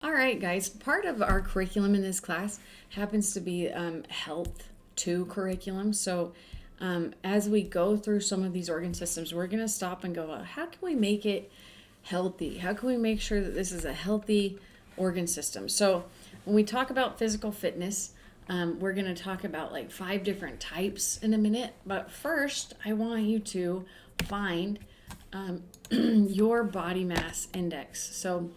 All right, guys. Part of our curriculum in this class happens to be Health 2 curriculum. So, as we go through some of these organ systems, we're going to stop and go, well, how can we make it healthy? How can we make sure that this is a healthy organ system? So, when we talk about physical fitness, we're going to talk about like 5 different types in a minute. But first, I want you to find your body mass index. So,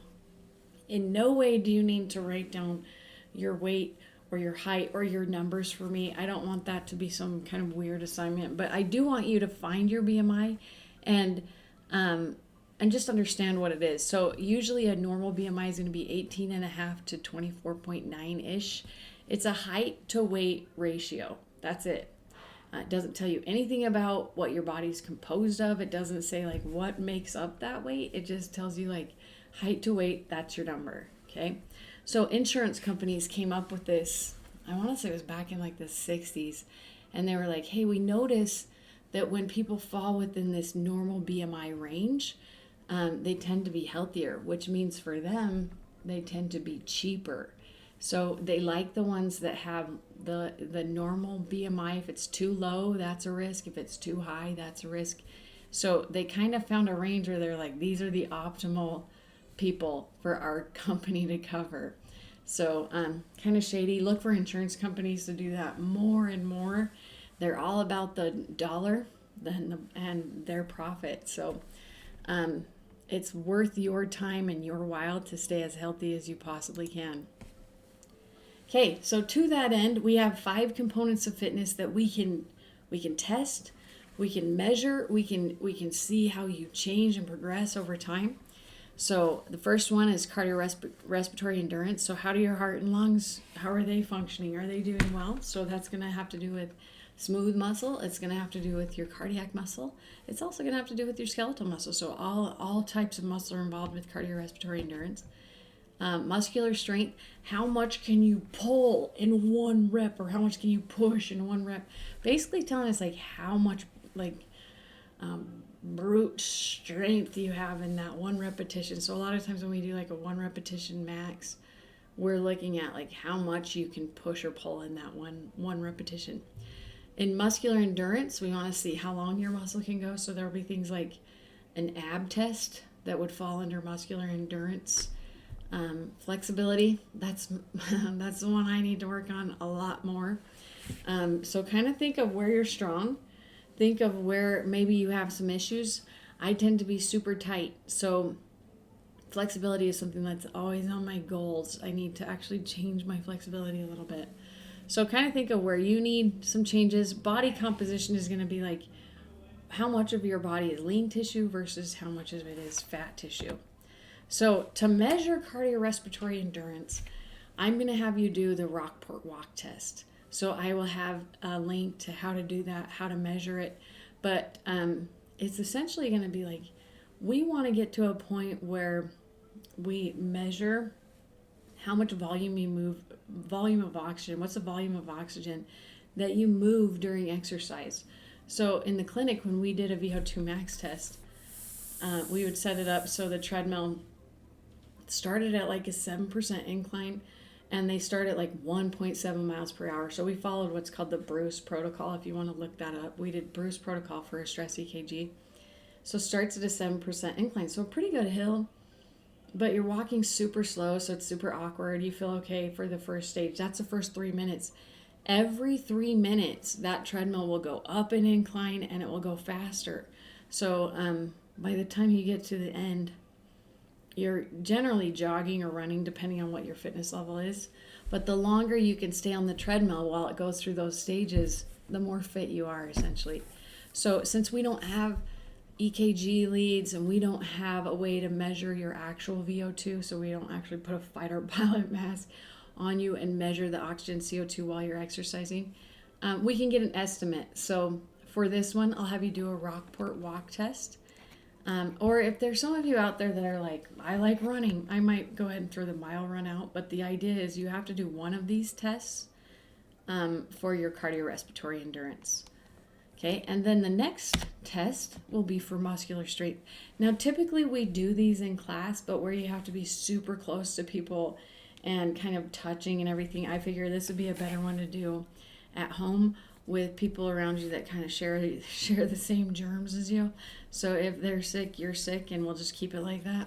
in no way do you need to write down your weight or your height or your numbers for me. I don't want that to be some kind of weird assignment, but I do want you to find your BMI and um, and just understand what it is. So usually a normal BMI is going to be 18.5 to 24.9 ish. It's a height to weight ratio. That's it. It doesn't tell you anything about what your body's composed of. It doesn't say like what makes up that weight. It just tells you like height to weight, that's your number. Okay. So insurance companies came up with this, I want to say it was back in like the 60s. And they were like, hey, we notice that when people fall within this normal BMI range, they tend to be healthier, which means for them, they tend to be cheaper. So they like the ones that have the normal BMI. If it's too low, that's a risk. If it's too high, that's a risk. So they kind of found a range where they're like, these are the optimal people for our company to cover. So kind of shady. Look for insurance companies to do that more and more. They're all about the dollar and their profit. So it's worth your time and your while to stay as healthy as you possibly can. Okay, so to that end, we have 5 components of fitness that we can test, we can measure, we can see how you change and progress over time. So the first one is cardiorespiratory endurance. So how do your heart and lungs, how are they functioning? Are they doing well? So that's going to have to do with smooth muscle. It's going to have to do with your cardiac muscle. It's also going to have to do with your skeletal muscle. So all types of muscle are involved with cardiorespiratory endurance. Muscular strength, how much can you pull in one rep or how much can you push in one rep? Basically telling us like how much like brute strength you have in that one repetition. So a lot of times when we do like a one repetition max, we're looking at like how much you can push or pull in that one repetition. In muscular endurance, we want to see how long your muscle can go. So there will be things like an ab test that would fall under muscular endurance. Flexibility, that's that's the one I need to work on a lot more. So kind of think of where you're strong. Think of where maybe you have some issues. I tend to be super tight, so flexibility is something that's always on my goals. I need to actually change my flexibility a little bit. So kind of think of where you need some changes. Body composition is going to be like how much of your body is lean tissue versus how much of it is fat tissue. So to measure cardiorespiratory endurance, I'm going to have you do the Rockport walk test. So I will have a link to how to do that, how to measure it. But it's essentially going to be like, we want to get to a point where we measure how much volume you move, volume of oxygen, what's the volume of oxygen that you move during exercise. So in the clinic, when we did a VO2 max test, we would set it up so the treadmill started at like a 7% incline and they start at like 1.7 miles per hour. So we followed what's called the Bruce protocol. If you want to look that up, we did Bruce protocol for a stress EKG. So starts at a 7% incline. So a pretty good hill, but you're walking super slow. So it's super awkward. You feel okay for the first stage. That's the first 3 minutes. Every 3 minutes, that treadmill will go up an incline and it will go faster. So by the time you get to the end, you're generally jogging or running depending on what your fitness level is. But the longer you can stay on the treadmill while it goes through those stages, the more fit you are essentially. So since we don't have EKG leads and we don't have a way to measure your actual VO2, so we don't actually put a fighter pilot mask on you and measure the oxygen CO2 while you're exercising, we can get an estimate. So for this one, I'll have you do a Rockport walk test. Or if there's some of you out there that are like, I like running, I might go ahead and throw the mile run out. But the idea is you have to do one of these tests for your cardiorespiratory endurance. Okay, and then the next test will be for muscular strength. Now, typically we do these in class, but where you have to be super close to people and kind of touching and everything, I figure this would be a better one to do at home with people around you that kind of share the same germs as you. So if they're sick, you're sick, and we'll just keep it like that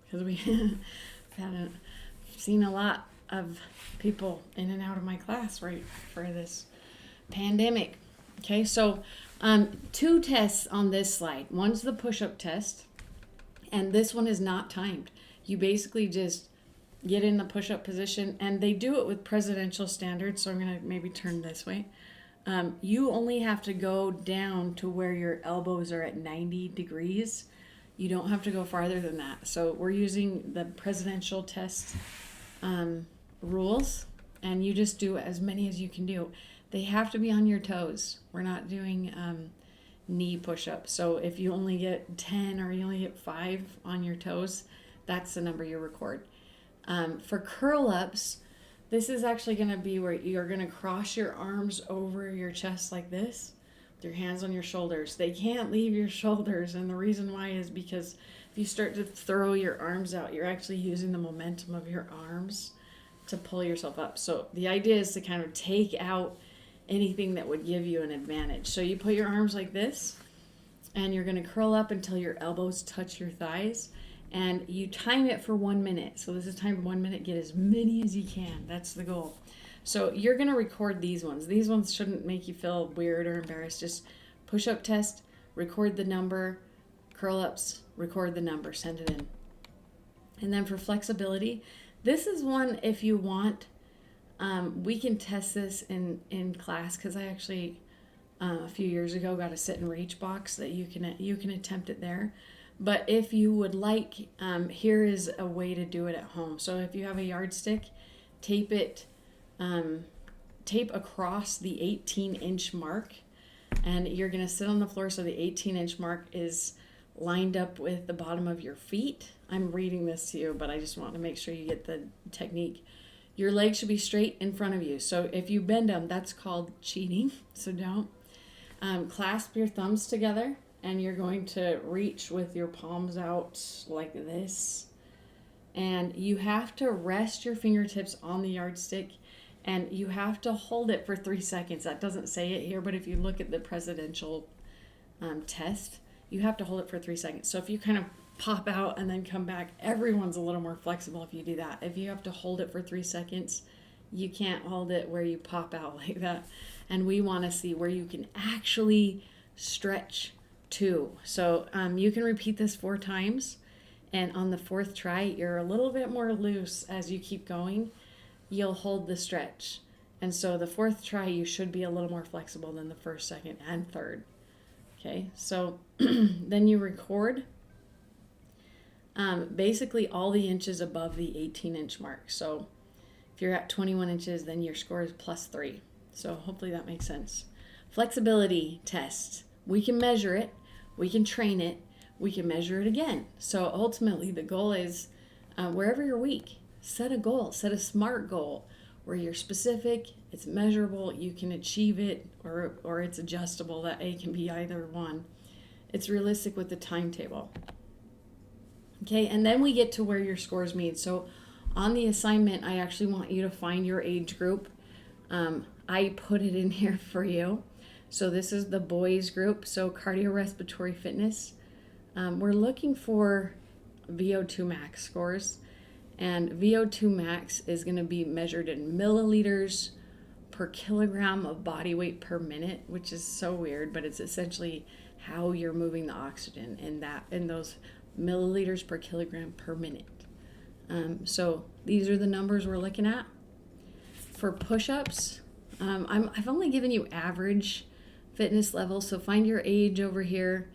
because we haven't seen a lot of people in and out of my class right for this pandemic. Okay, so 2 tests on this slide. One's the push-up test, and this one is not timed. You basically just get in the push-up position, and they do it with presidential standards, so I'm going to maybe turn this way. You only have to go down to where your elbows are at 90 degrees. You don't have to go farther than that. So we're using the presidential test rules, and you just do as many as you can do. They have to be on your toes. We're not doing knee push-ups. So if you only get 10 or you only get 5 on your toes, that's the number you record. For curl-ups, this is actually going to be where you're going to cross your arms over your chest like this, with your hands on your shoulders. They can't leave your shoulders, and the reason why is because if you start to throw your arms out, you're actually using the momentum of your arms to pull yourself up. So the idea is to kind of take out anything that would give you an advantage. So you put your arms like this, and you're going to curl up until your elbows touch your thighs, and you time it for 1 minute. So this is timed 1 minute. Get as many as you can. That's the goal. So you're going to record these ones. These ones shouldn't make you feel weird or embarrassed. Just push-up test, record the number, curl-ups, record the number, send it in. And then for flexibility, this is one if you want. We can test this in class because I actually a few years ago got a sit and reach box that you can attempt it there. But if you would like, here is a way to do it at home. So if you have a yardstick, tape across the 18-inch mark, and you're going to sit on the floor so the 18-inch mark is lined up with the bottom of your feet. I'm reading this to you, but I just want to make sure you get the technique. Your legs should be straight in front of you. So if you bend them, that's called cheating. So don't. Clasp your thumbs together, and you're going to reach with your palms out like this. And you have to rest your fingertips on the yardstick, and you have to hold it for 3 seconds. That doesn't say it here, but if you look at the presidential test, you have to hold it for 3 seconds. So if you kind of pop out and then come back, everyone's a little more flexible if you do that. If you have to hold it for 3 seconds, you can't hold it where you pop out like that. And we want to see where you can actually stretch too. So you can repeat this 4 times, and on the 4th try, you're a little bit more loose. As you keep going, you'll hold the stretch. And so the 4th try, you should be a little more flexible than the 1st, 2nd, and 3rd. Okay, so then you record basically all the inches above the 18-inch mark. So if you're at 21 inches, then your score is +3. So hopefully that makes sense. Flexibility test. We can measure it. We can train it. We can measure it again. So ultimately the goal is wherever you're weak, set a goal. Set a SMART goal where you're specific, it's measurable, you can achieve it, or it's adjustable. That A can be either one. It's realistic with the timetable. Okay, and then we get to where your scores meet. So on the assignment, I actually want you to find your age group. I put it in here for you. So this is the boys group, so cardiorespiratory fitness. We're looking for VO2 max scores, and VO2 max is going to be measured in milliliters per kilogram of body weight per minute, which is so weird, but it's essentially how you're moving the oxygen in those milliliters per kilogram per minute. So these are the numbers we're looking at. For push-ups, I've only given you average fitness level, so find your age over here,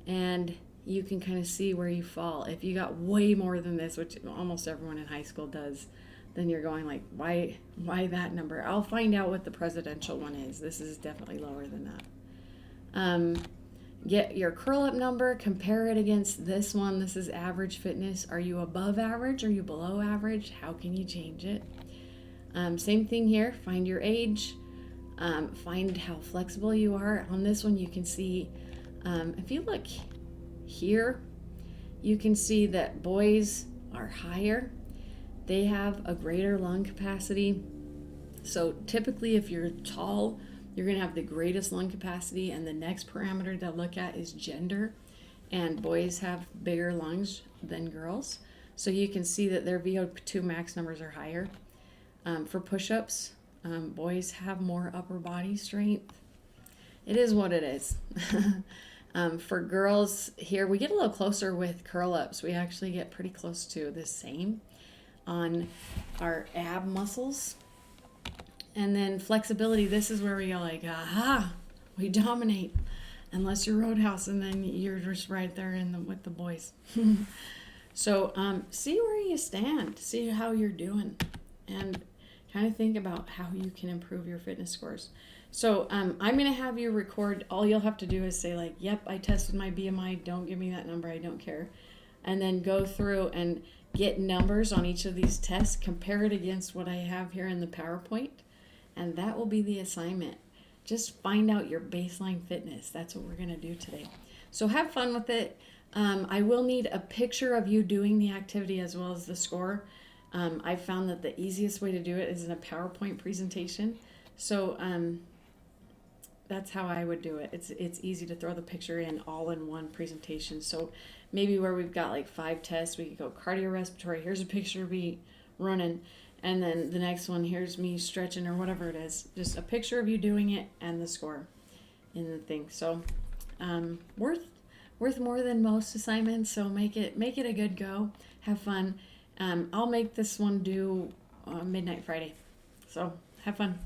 and you can kind of see where you fall. If you got way more than this, which almost everyone in high school does, then you're going like, why that number? I'll find out what the presidential one is. This is definitely lower than that. Get your curl-up number, compare it against this one. This is average fitness. Are you above average? Are you below average? How can you change it? Same thing here. Find your age. Find how flexible you are. On this one, you can see, if you look here, you can see that boys are higher. They have a greater lung capacity. So typically, if you're tall, you're going to have the greatest lung capacity, and the next parameter to look at is gender. And boys have bigger lungs than girls. So you can see that their VO2 max numbers are higher. For push-ups, boys have more upper body strength. It is what it is. For girls, here we get a little closer with curl-ups. We actually get pretty close to the same on our ab muscles. And then flexibility, this is where we go like, aha, we dominate. Unless you're Roadhouse, and then you're just right there with the boys. So see where you stand, see how you're doing, and kind of think about how you can improve your fitness scores. So I'm going to have you record. All you'll have to do is say like, yep, I tested my BMI. Don't give me that number. I don't care. And then go through and get numbers on each of these tests, compare it against what I have here in the PowerPoint, and that will be the assignment. Just find out your baseline fitness. That's what we're going to do today. So have fun with it. I will need a picture of you doing the activity as well as the score. I found that the easiest way to do it is in a PowerPoint presentation. So that's how I would do it. It's easy to throw the picture in all in one presentation. So maybe where we've got like 5 tests, we could go cardiorespiratory. Here's a picture of me running. And then the next one, here's me stretching or whatever it is. Just a picture of you doing it and the score in the thing. So worth more than most assignments. So make it a good go. Have fun. I'll make this one due midnight Friday. So have fun.